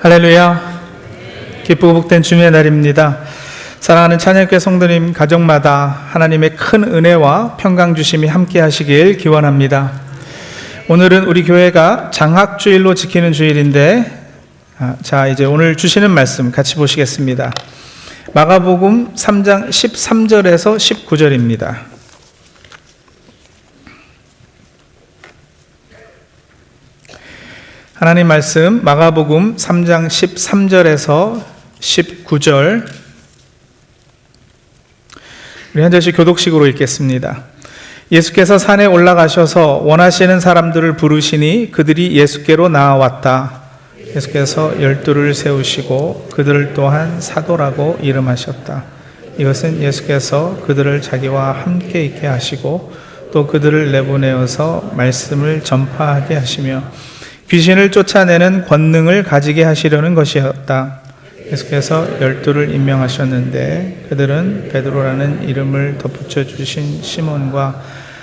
할렐루야. 기쁘고 복된 주님의 날입니다. 사랑하는 찬양교회 성도님 가정마다 하나님의 큰 은혜와 평강 주심이 함께 하시길 기원합니다. 오늘은 우리 교회가 장학주일로 지키는 주일인데 이제 오늘 주시는 말씀 같이 보시겠습니다. 마가복음 3장 13절에서 19절입니다. 하나님 말씀 마가복음 3장 13절에서 19절 우리 한 절씩 교독식으로 읽겠습니다. 예수께서 산에 올라가셔서 원하시는 사람들을 부르시니 그들이 예수께로 나아왔다. 예수께서 12를 세우시고 그들을 또한 사도라고 이름하셨다. 이것은 예수께서 그들을 자기와 함께 있게 하시고 또 그들을 내보내어서 말씀을 전파하게 하시며 귀신을 쫓아내는 권능을 가지게 하시려는 것이었다. 예수께서 12를 임명하셨는데 그들은 베드로라는 이름을 덧붙여 주신 시몬과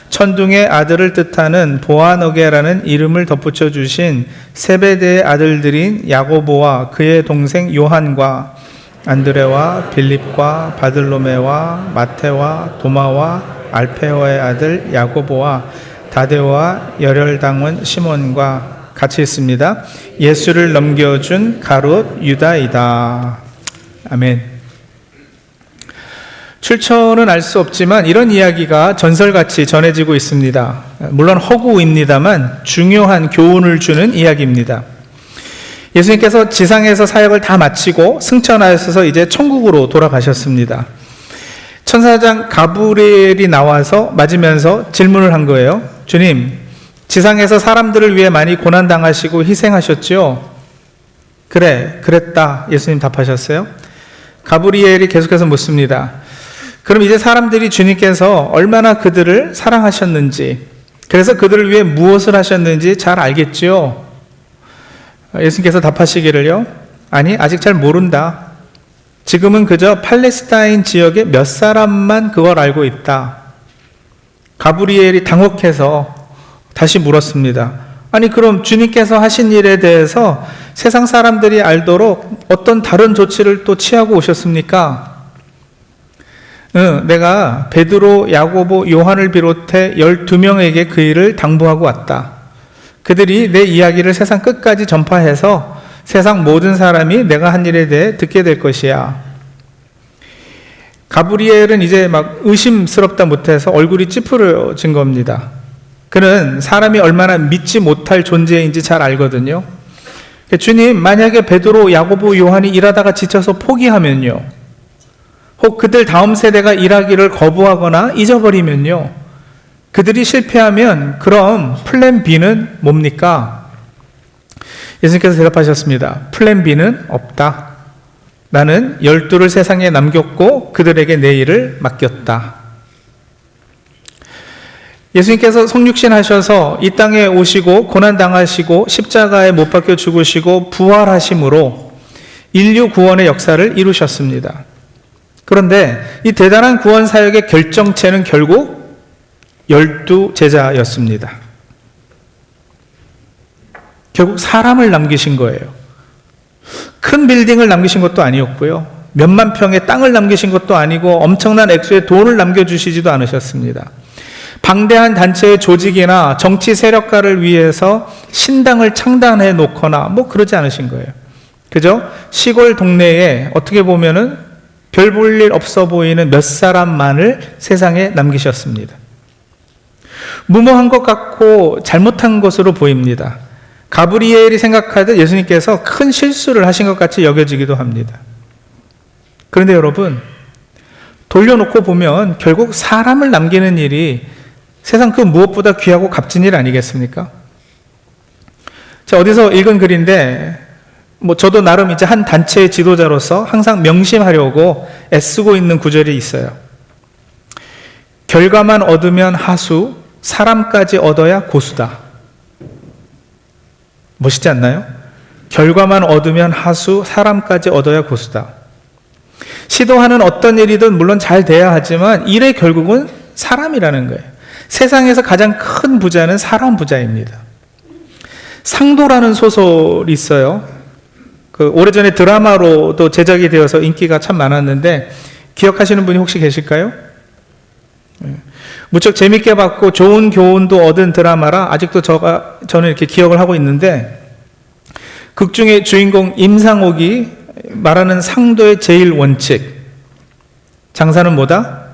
천둥의 아들을 뜻하는 보아너게라는 이름을 덧붙여 주신 세베대의 아들들인 야고보와 그의 동생 요한과 안드레와 빌립과 바들로메와 마테와 도마와 알페오의 아들 야고보와 다데오와 열혈당원 시몬과 같이 있습니다. 예수를 넘겨준 가룟 유다이다. 아멘. 출처는 알 수 없지만 이런 이야기가 전설같이 전해지고 있습니다. 물론 허구입니다만 중요한 교훈을 주는 이야기입니다. 예수님께서 지상에서 사역을 다 마치고 승천하셔서 이제 천국으로 돌아가셨습니다. 천사장 가브리엘이 나와서 맞으면서 질문을 한 거예요. 주님, 지상에서 사람들을 위해 많이 고난당하시고 희생하셨죠? 그래, 그랬다. 예수님 답하셨어요. 가브리엘이 계속해서 묻습니다. 그럼 이제 사람들이 주님께서 얼마나 그들을 사랑하셨는지, 그래서 그들을 위해 무엇을 하셨는지 잘 알겠지요? 예수님께서 답하시기를요. 아니, 아직 잘 모른다. 지금은 그저 팔레스타인 지역의 몇 사람만 그걸 알고 있다. 가브리엘이 당혹해서 다시 물었습니다. 아니, 그럼 주님께서 하신 일에 대해서 세상 사람들이 알도록 어떤 다른 조치를 또 취하고 오셨습니까? 내가 베드로, 야고보, 요한을 비롯해 12명에게 그 일을 당부하고 왔다. 그들이 내 이야기를 세상 끝까지 전파해서 세상 모든 사람이 내가 한 일에 대해 듣게 될 것이야. 가브리엘은 이제 막 의심스럽다 못해서 얼굴이 찌푸려진 겁니다. 그는 사람이 얼마나 믿지 못할 존재인지 잘 알거든요. 주님, 만약에 베드로, 야고보, 요한이 일하다가 지쳐서 포기하면요, 혹 그들 다음 세대가 일하기를 거부하거나 잊어버리면요, 그들이 실패하면 그럼 플랜 B는 뭡니까? 예수님께서 대답하셨습니다. 플랜 B는 없다. 나는 12를 세상에 남겼고 그들에게 내 일을 맡겼다. 예수님께서 성육신 하셔서 이 땅에 오시고 고난당하시고 십자가에 못 박혀 죽으시고 부활하심으로 인류 구원의 역사를 이루셨습니다. 그런데 이 대단한 구원 사역의 결정체는 결국 12 제자였습니다. 결국 사람을 남기신 거예요. 큰 빌딩을 남기신 것도 아니었고요. 몇만 평의 땅을 남기신 것도 아니고 엄청난 액수의 돈을 남겨주시지도 않으셨습니다. 방대한 단체의 조직이나 정치 세력가를 위해서 신당을 창단해 놓거나 그러지 않으신 거예요. 그죠? 시골 동네에 어떻게 보면은 별 볼 일 없어 보이는 몇 사람만을 세상에 남기셨습니다. 무모한 것 같고 잘못한 것으로 보입니다. 가브리엘이 생각하듯 예수님께서 큰 실수를 하신 것 같이 여겨지기도 합니다. 그런데 여러분, 돌려놓고 보면 결국 사람을 남기는 일이 세상 그 무엇보다 귀하고 값진 일 아니겠습니까? 어디서 읽은 글인데, 저도 나름 이제 한 단체의 지도자로서 항상 명심하려고 애쓰고 있는 구절이 있어요. 결과만 얻으면 하수, 사람까지 얻어야 고수다. 멋있지 않나요? 결과만 얻으면 하수, 사람까지 얻어야 고수다. 시도하는 어떤 일이든 물론 잘 돼야 하지만 일의 결국은 사람이라는 거예요. 세상에서 가장 큰 부자는 사람 부자입니다. 상도라는 소설이 있어요. 오래전에 드라마로도 제작이 되어서 인기가 참 많았는데 기억하시는 분이 혹시 계실까요? 무척 재밌게 봤고 좋은 교훈도 얻은 드라마라 아직도 저는 이렇게 기억을 하고 있는데, 극 중의 주인공 임상옥이 말하는 상도의 제일 원칙, 장사는 뭐다?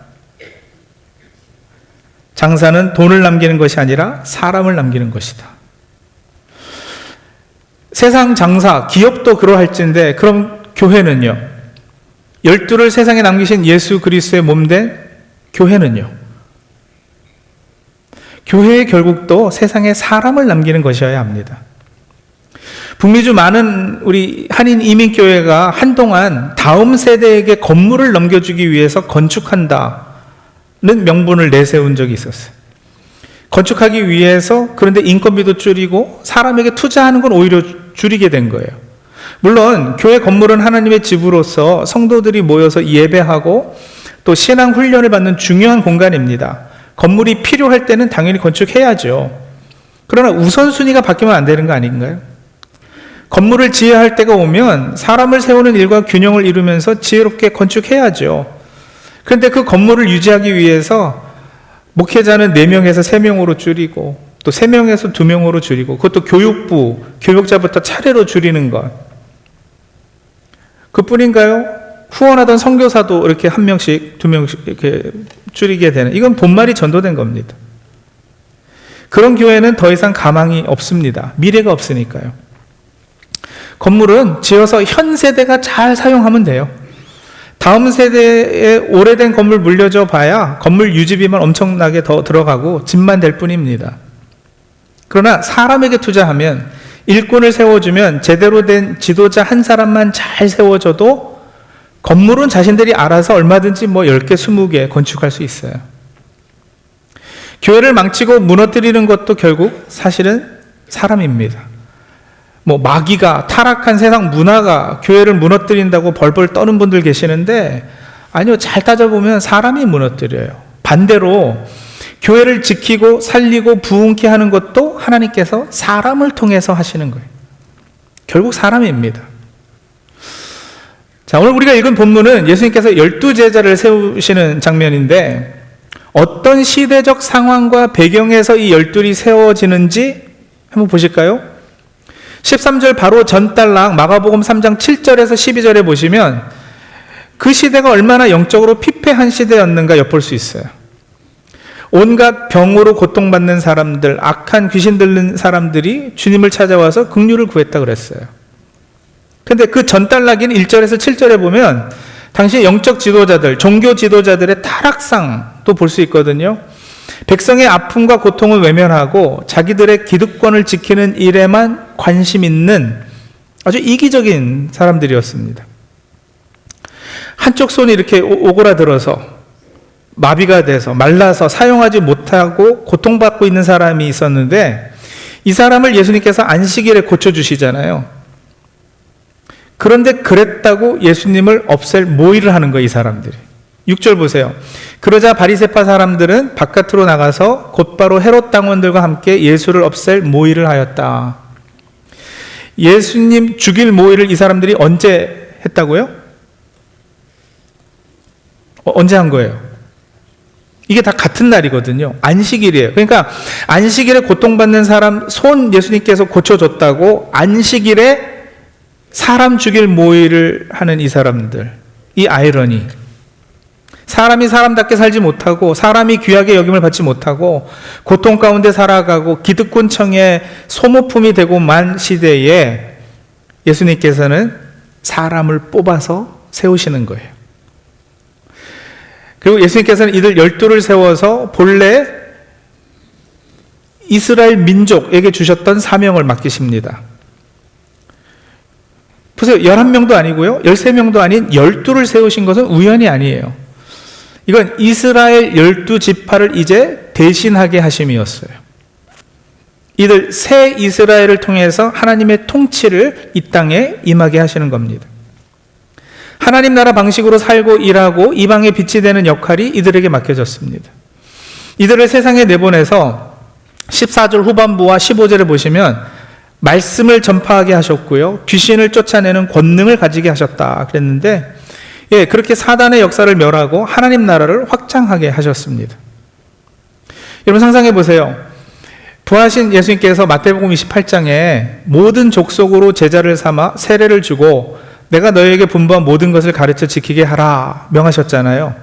장사는 돈을 남기는 것이 아니라 사람을 남기는 것이다. 세상 장사, 기업도 그러할진데 그럼 교회는요? 12를 세상에 남기신 예수 그리스도의 몸된 교회는요? 교회의 결국도 세상에 사람을 남기는 것이어야 합니다. 북미주 많은 우리 한인 이민교회가 한동안 다음 세대에게 건물을 넘겨주기 위해서 건축한다는 명분을 내세운 적이 있었어요. 건축하기 위해서, 그런데 인건비도 줄이고 사람에게 투자하는 건 오히려 줄이게 된 거예요. 물론 교회 건물은 하나님의 집으로서 성도들이 모여서 예배하고 또 신앙 훈련을 받는 중요한 공간입니다. 건물이 필요할 때는 당연히 건축해야죠. 그러나 우선순위가 바뀌면 안 되는 거 아닌가요? 건물을 지어야 할 때가 오면 사람을 세우는 일과 균형을 이루면서 지혜롭게 건축해야죠. 그런데 그 건물을 유지하기 위해서 목회자는 4명에서 3명으로 줄이고 또 3명에서 2명으로 줄이고, 그것도 교육부, 교육자부터 차례로 줄이는 것. 그뿐인가요? 후원하던 선교사도 이렇게 1명씩, 2명씩 이렇게 줄이게 되는, 이건 본말이 전도된 겁니다. 그런 교회는 더 이상 가망이 없습니다. 미래가 없으니까요. 건물은 지어서 현 세대가 잘 사용하면 돼요. 다음 세대에 오래된 건물 물려줘 봐야 건물 유지비만 엄청나게 더 들어가고 집만 될 뿐입니다. 그러나 사람에게 투자하면, 일꾼을 세워주면, 제대로 된 지도자 한 사람만 잘 세워줘도 건물은 자신들이 알아서 얼마든지 10개, 20개 건축할 수 있어요. 교회를 망치고 무너뜨리는 것도 결국 사실은 사람입니다. 마귀가, 타락한 세상 문화가 교회를 무너뜨린다고 벌벌 떠는 분들 계시는데, 아니요, 잘 따져보면 사람이 무너뜨려요. 반대로 교회를 지키고 살리고 부흥케 하는 것도 하나님께서 사람을 통해서 하시는 거예요. 결국 사람입니다. 자, 오늘 우리가 읽은 본문은 예수님께서 12제자를 세우시는 장면인데, 어떤 시대적 상황과 배경에서 이 12이 세워지는지 한번 보실까요? 13절 바로 전달랑 마가복음 3장 7절에서 12절에 보시면 그 시대가 얼마나 영적으로 피폐한 시대였는가 엿볼 수 있어요. 온갖 병으로 고통받는 사람들, 악한 귀신 들린 사람들이 주님을 찾아와서 긍휼을 구했다 그랬어요. 근데 그 전달락인 1절에서 7절에 보면 당시 영적 지도자들, 종교 지도자들의 타락상도 볼 수 있거든요. 백성의 아픔과 고통을 외면하고 자기들의 기득권을 지키는 일에만 관심 있는 아주 이기적인 사람들이었습니다. 한쪽 손이 이렇게 오그라들어서 마비가 돼서 말라서 사용하지 못하고 고통받고 있는 사람이 있었는데, 이 사람을 예수님께서 안식일에 고쳐주시잖아요. 그런데 그랬다고 예수님을 없앨 모의를 하는 거예요, 이 사람들이. 6절 보세요. 그러자 바리새파 사람들은 바깥으로 나가서 곧바로 헤롯 당원들과 함께 예수를 없앨 모의를 하였다. 예수님 죽일 모의를 이 사람들이 언제 했다고요? 언제 한 거예요? 이게 다 같은 날이거든요. 안식일이에요. 그러니까 안식일에 고통받는 사람 손 예수님께서 고쳐줬다고 안식일에 사람 죽일 모의를 하는 이 사람들, 이 아이러니. 사람이 사람답게 살지 못하고, 사람이 귀하게 여김을 받지 못하고, 고통 가운데 살아가고 기득권층의 소모품이 되고 만 시대에 예수님께서는 사람을 뽑아서 세우시는 거예요. 그리고 예수님께서는 이들 12를 세워서 본래 이스라엘 민족에게 주셨던 사명을 맡기십니다. 보세요. 11명도 아니고요, 13명도 아닌 12를 세우신 것은 우연이 아니에요. 이건 이스라엘 12지파를 이제 대신하게 하심이었어요. 이들 새 이스라엘을 통해서 하나님의 통치를 이 땅에 임하게 하시는 겁니다. 하나님 나라 방식으로 살고 일하고 이방의 빛이 되는 역할이 이들에게 맡겨졌습니다. 이들을 세상에 내보내서 14절 후반부와 15절에 보시면 말씀을 전파하게 하셨고요. 귀신을 쫓아내는 권능을 가지게 하셨다 그랬는데, 그렇게 사단의 역사를 멸하고 하나님 나라를 확장하게 하셨습니다. 여러분 상상해 보세요. 부활하신 예수님께서 마태복음 28장에 모든 족속으로 제자를 삼아 세례를 주고 내가 너희에게 분부한 모든 것을 가르쳐 지키게 하라 명하셨잖아요.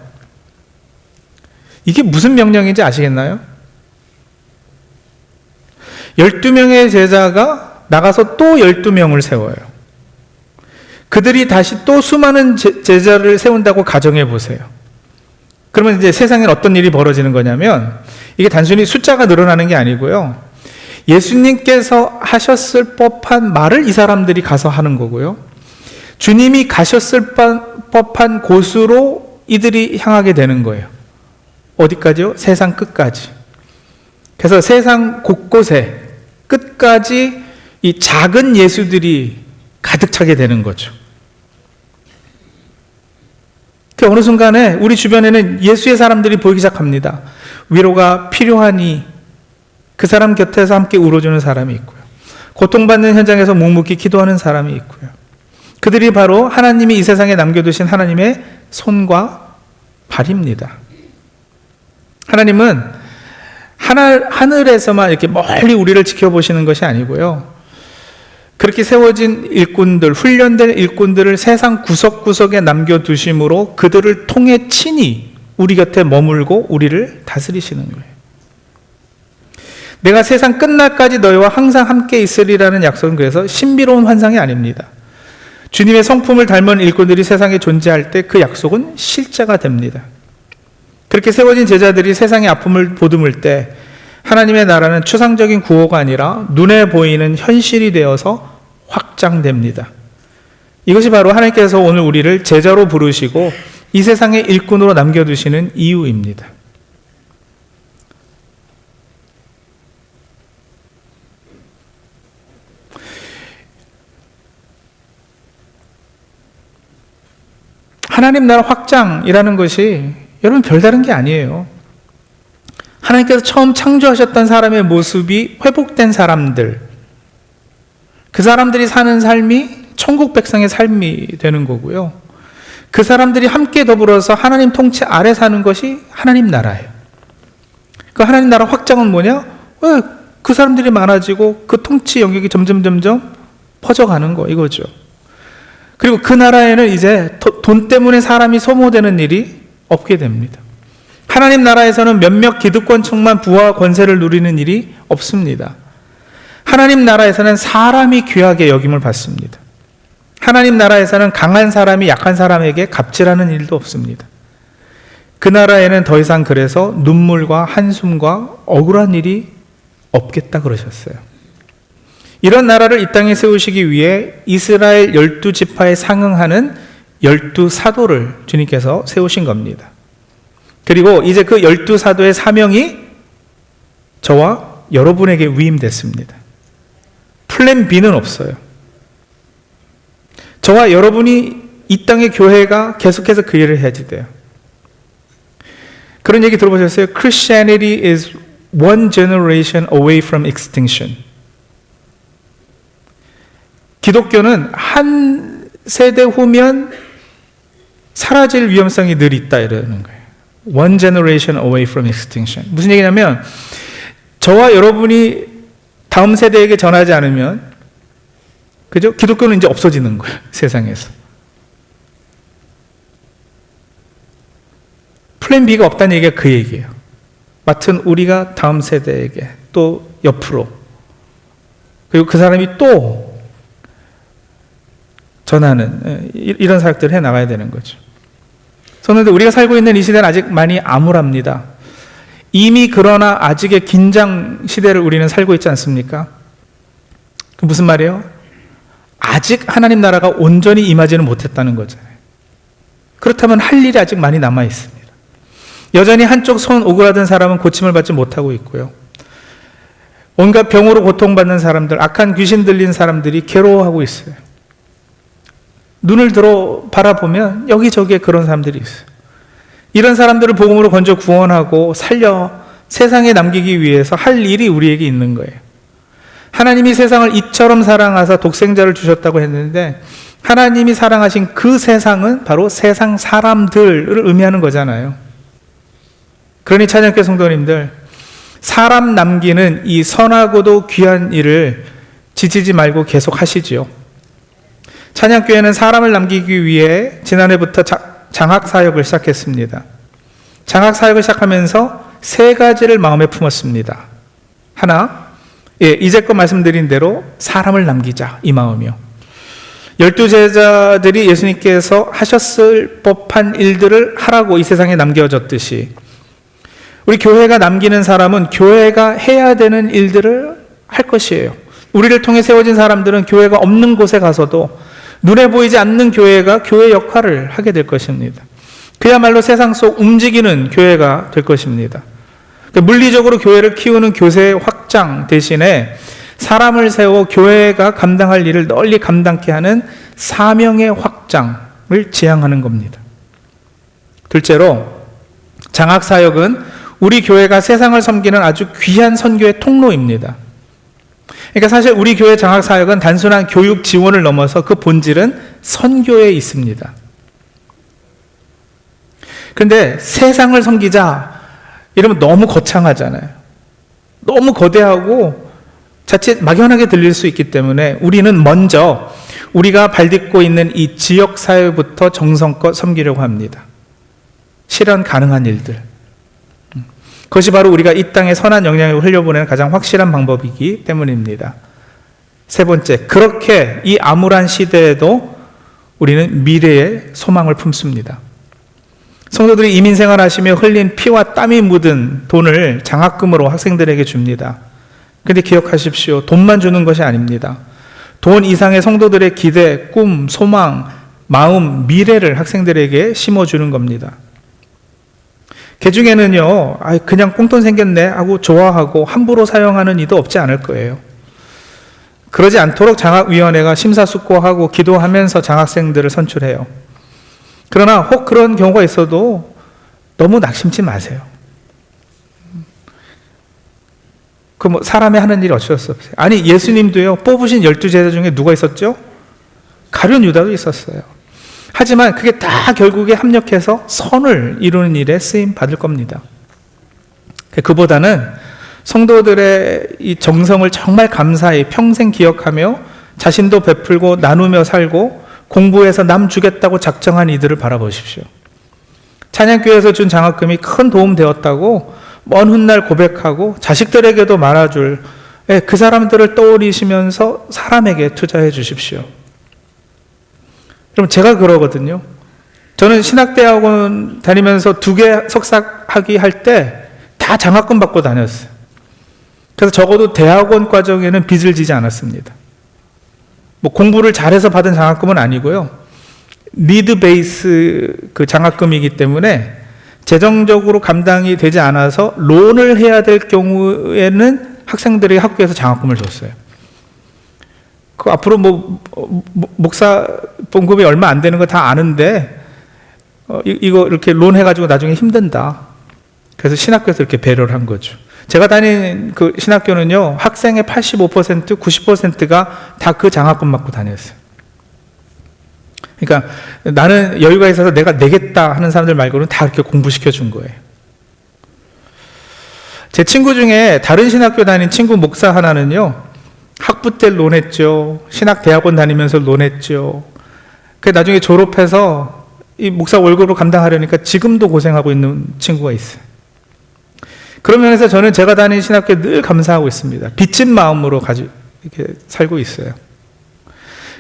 이게 무슨 명령인지 아시겠나요? 12명의 제자가 나가서 또 12명을 세워요. 그들이 다시 또 수많은 제자를 세운다고 가정해 보세요. 그러면 이제 세상엔 어떤 일이 벌어지는 거냐면, 이게 단순히 숫자가 늘어나는 게 아니고요. 예수님께서 하셨을 법한 말을 이 사람들이 가서 하는 거고요. 주님이 가셨을 법한 곳으로 이들이 향하게 되는 거예요. 어디까지요? 세상 끝까지. 그래서 세상 곳곳에 끝까지 이 작은 예수들이 가득 차게 되는 거죠. 그 어느 순간에 우리 주변에는 예수의 사람들이 보이기 시작합니다. 위로가 필요하니 그 사람 곁에서 함께 울어주는 사람이 있고요. 고통받는 현장에서 묵묵히 기도하는 사람이 있고요. 그들이 바로 하나님이 이 세상에 남겨두신 하나님의 손과 발입니다. 하나님은 하늘에서만 이렇게 멀리 우리를 지켜보시는 것이 아니고요. 그렇게 세워진 일꾼들, 훈련된 일꾼들을 세상 구석구석에 남겨두심으로 그들을 통해 친히 우리 곁에 머물고 우리를 다스리시는 거예요. 내가 세상 끝날까지 너희와 항상 함께 있으리라는 약속은 그래서 신비로운 환상이 아닙니다. 주님의 성품을 닮은 일꾼들이 세상에 존재할 때 그 약속은 실제가 됩니다. 그렇게 세워진 제자들이 세상의 아픔을 보듬을 때 하나님의 나라는 추상적인 구호가 아니라 눈에 보이는 현실이 되어서 확장됩니다. 이것이 바로 하나님께서 오늘 우리를 제자로 부르시고 이 세상의 일꾼으로 남겨두시는 이유입니다. 하나님 나라 확장이라는 것이 여러분 별다른 게 아니에요. 하나님께서 처음 창조하셨던 사람의 모습이 회복된 사람들, 그 사람들이 사는 삶이 천국 백성의 삶이 되는 거고요. 그 사람들이 함께 더불어서 하나님 통치 아래 사는 것이 하나님 나라예요. 그 하나님 나라 확장은 뭐냐? 그 사람들이 많아지고 그 통치 영역이 점점 퍼져가는 거, 이거죠. 그리고 그 나라에는 이제 돈 때문에 사람이 소모되는 일이 없게 됩니다. 하나님 나라에서는 몇몇 기득권층만 부와 권세를 누리는 일이 없습니다. 하나님 나라에서는 사람이 귀하게 여김을 받습니다. 하나님 나라에서는 강한 사람이 약한 사람에게 갑질하는 일도 없습니다. 그 나라에는 더 이상 그래서 눈물과 한숨과 억울한 일이 없겠다 그러셨어요. 이런 나라를 이 땅에 세우시기 위해 이스라엘 12지파에 상응하는 12사도를 주님께서 세우신 겁니다. 그리고 이제 그 12사도의 사명이 저와 여러분에게 위임됐습니다. 플랜 B는 없어요. 저와 여러분이 이 땅의 교회가 계속해서 그 일을 해야지 돼요. 그런 얘기 들어보셨어요? Christianity is one generation away from extinction. 기독교는 한 세대 후면 사라질 위험성이 늘 있다 이러는 거예요. One generation away from extinction. 무슨 얘기냐면 저와 여러분이 다음 세대에게 전하지 않으면, 그죠? 기독교는 이제 없어지는 거예요, 세상에서. 플랜 B가 없다는 얘기가 그 얘기예요. 마침 우리가 다음 세대에게 또 옆으로, 그리고 그 사람이 또 전하는 이런 사역들을 해나가야 되는 거죠. 그런데 우리가 살고 있는 이 시대는 아직 많이 암울합니다. 이미 그러나 아직의 긴장 시대를 우리는 살고 있지 않습니까? 무슨 말이에요? 아직 하나님 나라가 온전히 임하지는 못했다는 거잖아요. 그렇다면 할 일이 아직 많이 남아 있습니다. 여전히 한쪽 손 오그라든 사람은 고침을 받지 못하고 있고요. 온갖 병으로 고통받는 사람들, 악한 귀신 들린 사람들이 괴로워하고 있어요. 눈을 들어 바라보면 여기저기에 그런 사람들이 있어요. 이런 사람들을 복음으로 건져 구원하고 살려 세상에 남기기 위해서 할 일이 우리에게 있는 거예요. 하나님이 세상을 이처럼 사랑하사 독생자를 주셨다고 했는데 하나님이 사랑하신 그 세상은 바로 세상 사람들을 의미하는 거잖아요. 그러니 찬양교회 성도님들, 사람 남기는 이 선하고도 귀한 일을 지치지 말고 계속 하시지요. 찬양교회는 사람을 남기기 위해 지난해부터 장학사역을 시작했습니다. 장학사역을 시작하면서 세 가지를 마음에 품었습니다. 하나, 이제껏 말씀드린 대로 사람을 남기자, 이 마음이요. 12제자들이 예수님께서 하셨을 법한 일들을 하라고 이 세상에 남겨졌듯이 우리 교회가 남기는 사람은 교회가 해야 되는 일들을 할 것이에요. 우리를 통해 세워진 사람들은 교회가 없는 곳에 가서도 눈에 보이지 않는 교회가 교회 역할을 하게 될 것입니다. 그야말로 세상 속 움직이는 교회가 될 것입니다. 물리적으로 교회를 키우는 교세의 확장 대신에 사람을 세워 교회가 감당할 일을 널리 감당케 하는 사명의 확장을 지향하는 겁니다. 둘째로, 장학사역은 우리 교회가 세상을 섬기는 아주 귀한 선교의 통로입니다. 그러니까 사실 우리 교회 장학사역은 단순한 교육 지원을 넘어서 그 본질은 선교에 있습니다. 그런데 세상을 섬기자 이러면 너무 거창하잖아요. 너무 거대하고 자칫 막연하게 들릴 수 있기 때문에 우리는 먼저 우리가 발딛고 있는 이 지역사회부터 정성껏 섬기려고 합니다. 실현 가능한 일들. 그것이 바로 우리가 이 땅에 선한 영향력을 흘려보내는 가장 확실한 방법이기 때문입니다. 세 번째, 그렇게 이 암울한 시대에도 우리는 미래의 소망을 품습니다. 성도들이 이민생활 하시며 흘린 피와 땀이 묻은 돈을 장학금으로 학생들에게 줍니다. 그런데 기억하십시오. 돈만 주는 것이 아닙니다. 돈 이상의 성도들의 기대, 꿈, 소망, 마음, 미래를 학생들에게 심어주는 겁니다. 그 중에는요, 그냥 꽁돈 생겼네 하고 좋아하고 함부로 사용하는 이도 없지 않을 거예요. 그러지 않도록 장학위원회가 심사숙고하고 기도하면서 장학생들을 선출해요. 그러나 혹 그런 경우가 있어도 너무 낙심치 마세요. 사람이 하는 일이 어쩔 수 없어요. 아니, 예수님도요, 뽑으신 12제자 중에 누가 있었죠? 가룟 유다도 있었어요. 하지만 그게 다 결국에 합력해서 선을 이루는 일에 쓰임 받을 겁니다. 그보다는 성도들의 이 정성을 정말 감사히 평생 기억하며 자신도 베풀고 나누며 살고 공부해서 남 주겠다고 작정한 이들을 바라보십시오. 찬양교회에서 준 장학금이 큰 도움 되었다고 먼 훗날 고백하고 자식들에게도 말아줄 그 사람들을 떠올리시면서 사람에게 투자해 주십시오. 그럼 제가 그러거든요. 저는 신학대학원 다니면서 2개 석사학위 할 때 다 장학금 받고 다녔어요. 그래서 적어도 대학원 과정에는 빚을 지지 않았습니다. 공부를 잘해서 받은 장학금은 아니고요. 니드 베이스 그 장학금이기 때문에 재정적으로 감당이 되지 않아서 론을 해야 될 경우에는 학생들이 학교에서 장학금을 줬어요. 그 앞으로 목사 봉급이 얼마 안 되는 거 다 아는데 이거 이렇게 론 해가지고 나중에 힘든다. 그래서 신학교에서 이렇게 배려를 한 거죠. 제가 다닌 그 신학교는요, 학생의 85%, 90%가 다 그 장학금 받고 다녔어요. 그러니까 나는 여유가 있어서 내가 내겠다 하는 사람들 말고는 다 이렇게 공부시켜 준 거예요. 제 친구 중에 다른 신학교 다닌 친구 목사 하나는요, 학부 때 론했죠. 신학대학원 다니면서 론했죠. 그 나중에 졸업해서 이 목사 월급을 감당하려니까 지금도 고생하고 있는 친구가 있어요. 그런 면에서 저는 제가 다닌 신학교에 늘 감사하고 있습니다. 빚진 마음으로 이렇게 살고 있어요.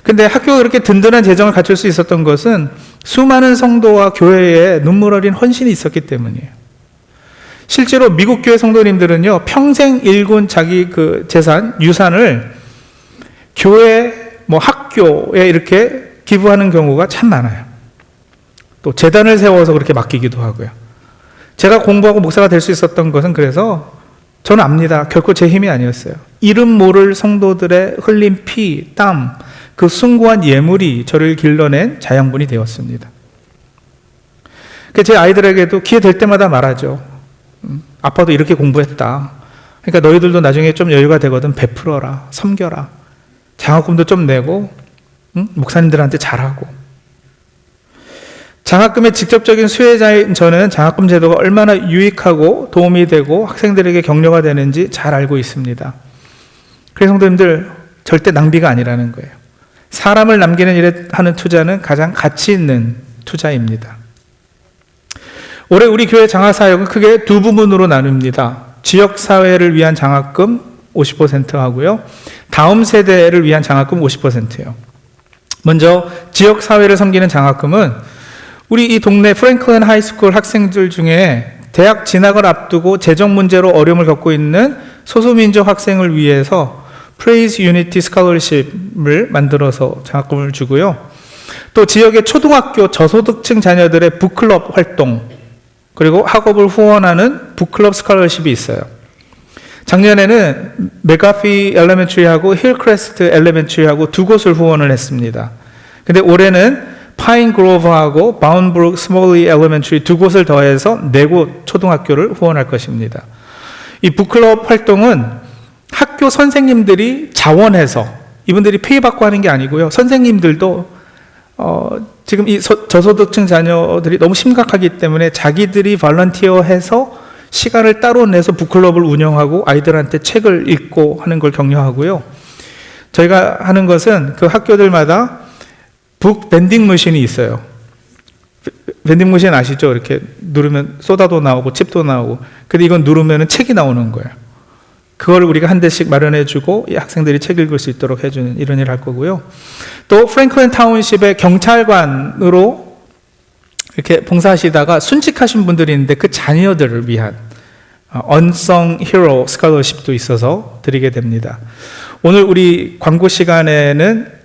근데 학교가 그렇게 든든한 재정을 갖출 수 있었던 것은 수많은 성도와 교회에 눈물 어린 헌신이 있었기 때문이에요. 실제로 미국 교회 성도님들은요, 평생 일군 자기 그 재산, 유산을 교회, 학교에 이렇게 기부하는 경우가 참 많아요. 또 재단을 세워서 그렇게 맡기기도 하고요. 제가 공부하고 목사가 될 수 있었던 것은 그래서 저는 압니다. 결코 제 힘이 아니었어요. 이름 모를 성도들의 흘린 피, 땀, 그 숭고한 예물이 저를 길러낸 자양분이 되었습니다. 제 아이들에게도 기회 될 때마다 말하죠. 아빠도 이렇게 공부했다. 그러니까 너희들도 나중에 좀 여유가 되거든 베풀어라, 섬겨라, 장학금도 좀 내고, 목사님들한테 잘하고. 장학금의 직접적인 수혜자인 저는 장학금 제도가 얼마나 유익하고 도움이 되고 학생들에게 격려가 되는지 잘 알고 있습니다. 그래서 성도님들, 절대 낭비가 아니라는 거예요. 사람을 남기는 일에 하는 투자는 가장 가치 있는 투자입니다. 올해 우리 교회 장학사역은 크게 두 부분으로 나눕니다. 지역사회를 위한 장학금 50% 하고요, 다음 세대를 위한 장학금 50%예요. 먼저 지역사회를 섬기는 장학금은 우리 이 동네 프랭클린 하이스쿨 학생들 중에 대학 진학을 앞두고 재정 문제로 어려움을 겪고 있는 소수민족 학생을 위해서 Praise Unity Scholarship을 만들어서 장학금을 주고요. 또 지역의 초등학교 저소득층 자녀들의 북클럽 활동, 그리고 학업을 후원하는 북클럽 스칼러십이 있어요. 작년에는 맥가피 엘레멘트리하고 힐크레스트 엘레멘트리하고 두 곳을 후원을 했습니다. 근데 올해는 파인그로브하고 바운브룩 스몰리 엘레멘트리 두 곳을 더해서 4곳 초등학교를 후원할 것입니다. 이 북클럽 활동은 학교 선생님들이 자원해서, 이분들이 페이 받고 하는 게 아니고요, 선생님들도 지금 이 저소득층 자녀들이 너무 심각하기 때문에 자기들이 발런티어해서 시간을 따로 내서 북클럽을 운영하고 아이들한테 책을 읽고 하는 걸 격려하고요. 저희가 하는 것은 그 학교들마다 북 밴딩 머신이 있어요. 밴딩 머신 아시죠? 이렇게 누르면 소다도 나오고 칩도 나오고. 근데 이건 누르면 책이 나오는 거예요. 그걸 우리가 한 대씩 마련해주고 이 학생들이 책 읽을 수 있도록 해주는 이런 일을 할 거고요. 또 프랭클린 타운십의 경찰관으로 이렇게 봉사하시다가 순직하신 분들이 있는데 그 자녀들을 위한 Unsung Hero 스칼러십도 있어서 드리게 됩니다. 오늘 우리 광고 시간에는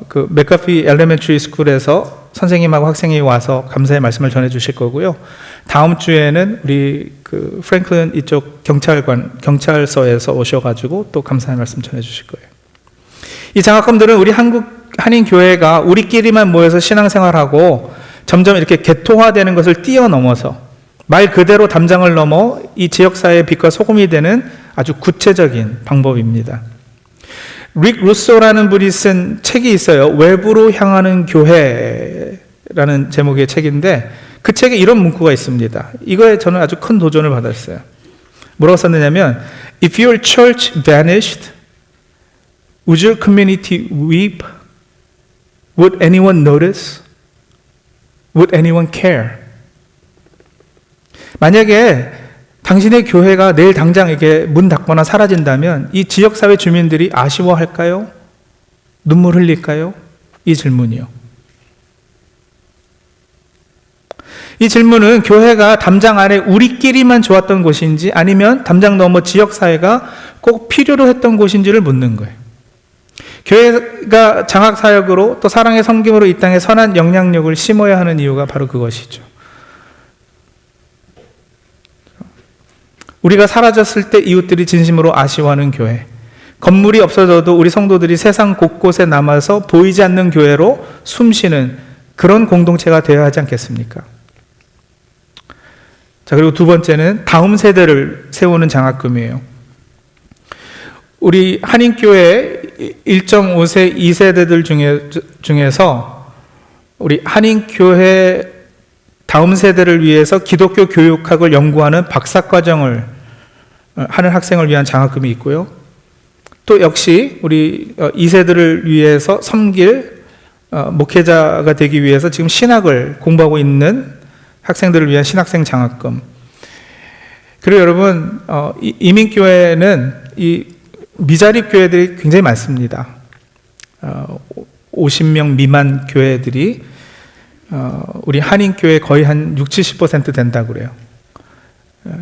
그 맥가피 엘레멘트리 스쿨에서 선생님하고 학생이 와서 감사의 말씀을 전해 주실 거고요. 다음 주에는 우리 그 프랭클린 이쪽 경찰서에서 오셔가지고 또 감사의 말씀 전해 주실 거예요. 이 장학금들은 우리 한국 한인 교회가 우리끼리만 모여서 신앙생활하고 점점 이렇게 개토화되는 것을 뛰어넘어서 말 그대로 담장을 넘어 이 지역사회의 빛과 소금이 되는 아주 구체적인 방법입니다. 릭 루소라는 분이 쓴 책이 있어요. 외부로 향하는 교회라는 제목의 책인데 그 책에 이런 문구가 있습니다. 이거에 저는 아주 큰 도전을 받았어요. 뭐라고 썼느냐면 If your church vanished, would your community weep? Would anyone notice? Would anyone care? 만약에 당신의 교회가 내일 당장 이렇게 문 닫거나 사라진다면 이 지역사회 주민들이 아쉬워할까요? 눈물 흘릴까요? 이 질문이요. 이 질문은 교회가 담장 안에 우리끼리만 좋았던 곳인지 아니면 담장 너머 지역사회가 꼭 필요로 했던 곳인지를 묻는 거예요. 교회가 장학사역으로 또 사랑의 섬김으로 이 땅에 선한 영향력을 심어야 하는 이유가 바로 그것이죠. 우리가 사라졌을 때 이웃들이 진심으로 아쉬워하는 교회, 건물이 없어져도 우리 성도들이 세상 곳곳에 남아서 보이지 않는 교회로 숨쉬는 그런 공동체가 되어야 하지 않겠습니까? 자, 그리고 두 번째는 다음 세대를 세우는 장학금이에요. 우리 한인교회 1.5세 2세대들 중에서 우리 한인교회 다음 세대를 위해서 기독교 교육학을 연구하는 박사과정을 하는 학생을 위한 장학금이 있고요. 또 역시 우리 2세들을 위해서 섬길 목회자가 되기 위해서 지금 신학을 공부하고 있는 학생들을 위한 신학생 장학금. 그리고 여러분, 이민교회는 이 미자립 교회들이 굉장히 많습니다. 50명 미만 교회들이 우리 한인교회 거의 한 60-70% 된다고 그래요.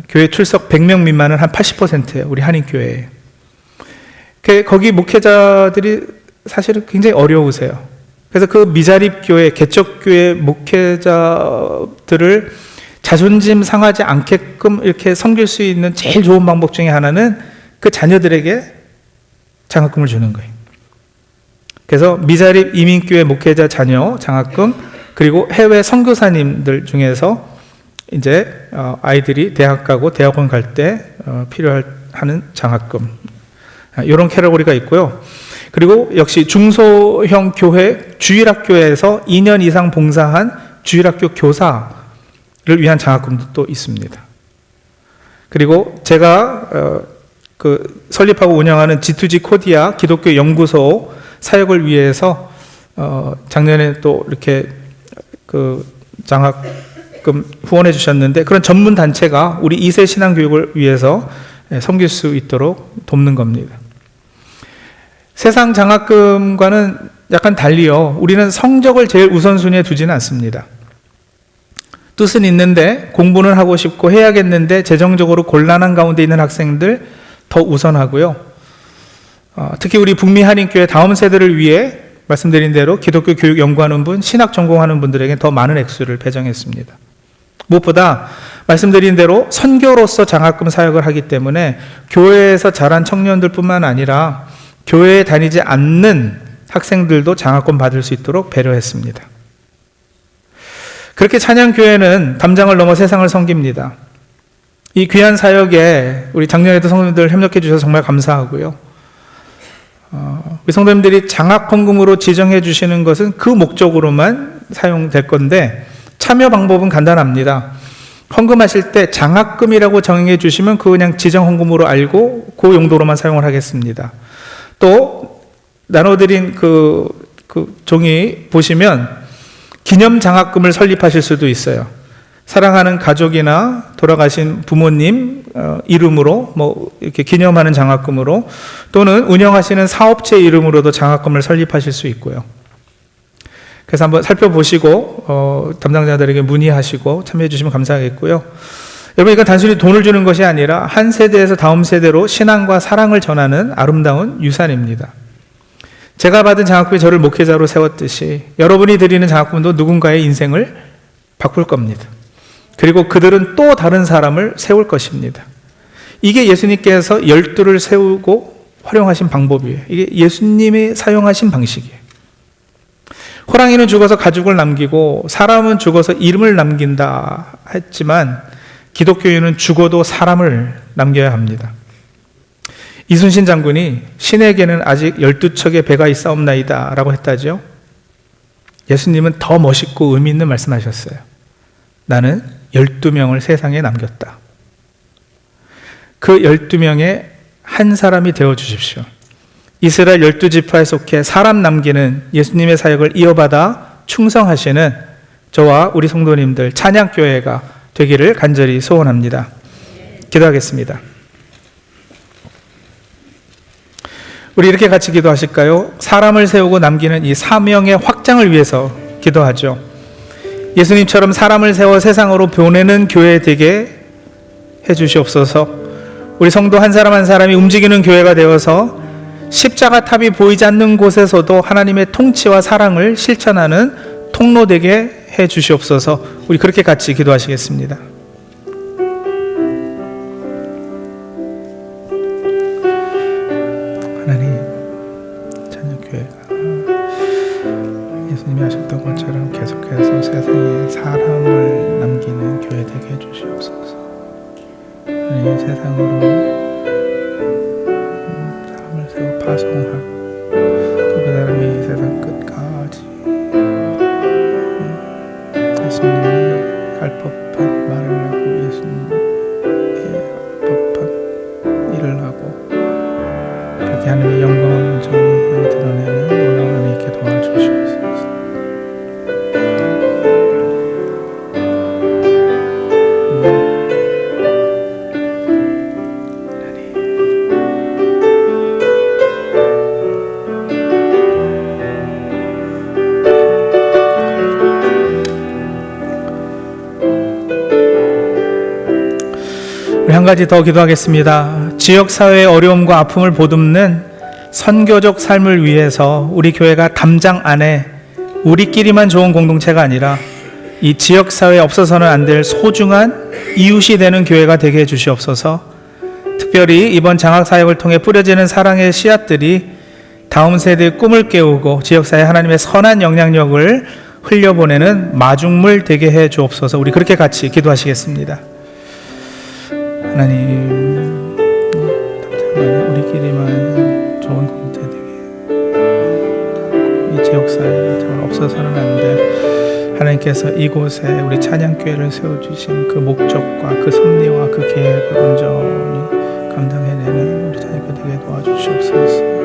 교회 출석 100명 미만은 한 80%예요. 우리 한인교회에. 거기 목회자들이 사실은 굉장히 어려우세요. 그래서 그 미자립 교회, 개척교회 목회자들을 자존심 상하지 않게끔 이렇게 섬길 수 있는 제일 좋은 방법 중에 하나는 그 자녀들에게 장학금을 주는 거예요. 그래서 미자립 이민교회 목회자 자녀 장학금, 그리고 해외 선교사님들 중에서 이제 아이들이 대학 가고 대학원 갈 때 필요할 하는 장학금, 이런 캐러고리가 있고요. 그리고 역시 중소형 교회 주일학교에서 2년 이상 봉사한 주일학교 교사를 위한 장학금도 또 있습니다. 그리고 제가 설립하고 운영하는 G2G 코디아 기독교 연구소 사역을 위해서 작년에 또 이렇게 장학금 후원해 주셨는데, 그런 전문 단체가 우리 2세 신앙 교육을 위해서 섬길 수 있도록 돕는 겁니다. 세상 장학금과는 약간 달리요, 우리는 성적을 제일 우선순위에 두지는 않습니다. 뜻은 있는데 공부는 하고 싶고 해야겠는데 재정적으로 곤란한 가운데 있는 학생들 더 우선하고요. 특히 우리 북미 한인교회 다음 세대를 위해 말씀드린 대로 기독교 교육 연구하는 분, 신학 전공하는 분들에게 더 많은 액수를 배정했습니다. 무엇보다 말씀드린 대로 선교로서 장학금 사역을 하기 때문에 교회에서 자란 청년들 뿐만 아니라 교회에 다니지 않는 학생들도 장학금 받을 수 있도록 배려했습니다. 그렇게 찬양교회는 담장을 넘어 세상을 섬깁니다. 이 귀한 사역에 우리 작년에도 성도님들 협력해 주셔서 정말 감사하고요. 우리 성도님들이 장학 헌금으로 지정해 주시는 것은 그 목적으로만 사용될 건데, 참여 방법은 간단합니다. 헌금하실 때 장학금이라고 정해 주시면 그 그냥 지정 헌금으로 알고 그 용도로만 사용을 하겠습니다. 또 나눠드린 그 종이 보시면 기념 장학금을 설립하실 수도 있어요. 사랑하는 가족이나 돌아가신 부모님 이름으로 이렇게 기념하는 장학금으로, 또는 운영하시는 사업체 이름으로도 장학금을 설립하실 수 있고요. 그래서 한번 살펴보시고 담당자들에게 문의하시고 참여해 주시면 감사하겠고요. 여러분, 이건 단순히 돈을 주는 것이 아니라 한 세대에서 다음 세대로 신앙과 사랑을 전하는 아름다운 유산입니다. 제가 받은 장학금이 저를 목회자로 세웠듯이 여러분이 드리는 장학금도 누군가의 인생을 바꿀 겁니다. 그리고 그들은 또 다른 사람을 세울 것입니다. 이게 예수님께서 12를 세우고 활용하신 방법이에요. 이게 예수님이 사용하신 방식이에요. 호랑이는 죽어서 가죽을 남기고 사람은 죽어서 이름을 남긴다 했지만, 기독교인은 죽어도 사람을 남겨야 합니다. 이순신 장군이 신에게는 아직 12척의 배가 있사옵나이다 라고 했다죠. 예수님은 더 멋있고 의미 있는 말씀하셨어요. 나는 12명을 세상에 남겼다. 그 12명의 한 사람이 되어주십시오. 이스라엘 12지파에 속해 사람 남기는 예수님의 사역을 이어받아 충성하시는 저와 우리 성도님들 찬양교회가 되기를 간절히 소원합니다. 기도하겠습니다. 우리 이렇게 같이 기도하실까요? 사람을 세우고 남기는 이 사명의 확장을 위해서 기도하죠. 예수님처럼 사람을 세워 세상으로 보내는 교회 되게 해주시옵소서. 우리 성도 한 사람 한 사람이 움직이는 교회가 되어서 십자가 탑이 보이지 않는 곳에서도 하나님의 통치와 사랑을 실천하는 통로 되게 해주시옵소서. 우리 그렇게 같이 기도하시겠습니다. 하나님, 찬양교회가 예수님이 하셨던 것처럼 계속해서 세상에 사람을 남기는 교회 되게 해주시옵소서. 하나님, 세상으로 사람을 세워 파송하고 또 그 사람이 세상 끝까지 예수님이 할 법한 말을 하고 예수님의 할 법한 일을 하고 그렇게 하나님의 영광을 정말 드러내는 놀라운 은혜 있게 도와주시옵소서. 한 가지 더 기도하겠습니다. 지역사회의 어려움과 아픔을 보듬는 선교적 삶을 위해서 우리 교회가 담장 안에 우리끼리만 좋은 공동체가 아니라 이 지역사회에 없어서는 안 될 소중한 이웃이 되는 교회가 되게 해주시옵소서. 특별히 이번 장학사역을 통해 뿌려지는 사랑의 씨앗들이 다음 세대의 꿈을 깨우고 지역사회에 하나님의 선한 영향력을 흘려보내는 마중물 되게 해 주옵소서. 우리 그렇게 같이 기도하시겠습니다. 하나님, 우리끼리만 좋은 공동체 되게 이 지역사회가 정말 없어서는 안 돼. 하나님께서 이곳에 우리 찬양교회를 세워주신 그 목적과 그 섭리와 그 계획을 온전히 감당해내는 우리 찬양교회 되게 도와주시옵소서.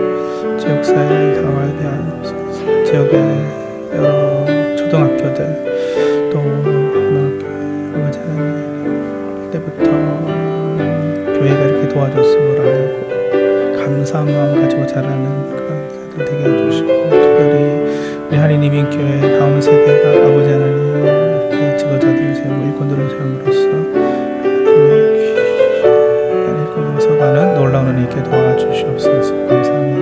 지역사회의 사과에 대한 없어서 지역의 여러 초등학교들 또 고등학교회 아버지 하나님 때부터 교회가 이렇게 도와줬음을 알고 감사한 마음 가지고 자라는 그런 세대 되게 해주시고, 특별히 우리 한인이민교회 다음 세대가 아버지 하나님 이렇게 지도자들을 세우고 일꾼들을 세움으로써 일꾼들을 세워가는 놀라운 은혜 있게 도와주시옵소서. 감사합니다.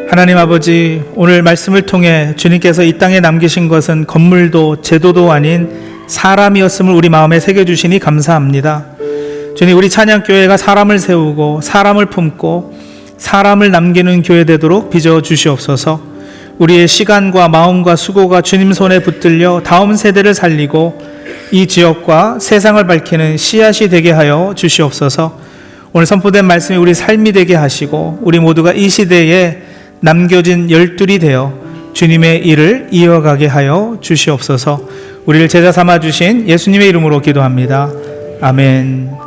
하나님 아버지, 오늘 말씀을 통해 주님께서 이 땅에 남기신 것은 건물도 제도도 아닌 사람이었음을 우리 마음에 새겨주시니 감사합니다. 주님, 우리 찬양교회가 사람을 세우고 사람을 품고 사람을 남기는 교회 되도록 빚어 주시옵소서. 우리의 시간과 마음과 수고가 주님 손에 붙들려 다음 세대를 살리고 이 지역과 세상을 밝히는 씨앗이 되게 하여 주시옵소서. 오늘 선포된 말씀이 우리 삶이 되게 하시고 우리 모두가 이 시대에 남겨진 열둘이 되어 주님의 일을 이어가게 하여 주시옵소서. 우리를 제자 삼아 주신 예수님의 이름으로 기도합니다. 아멘.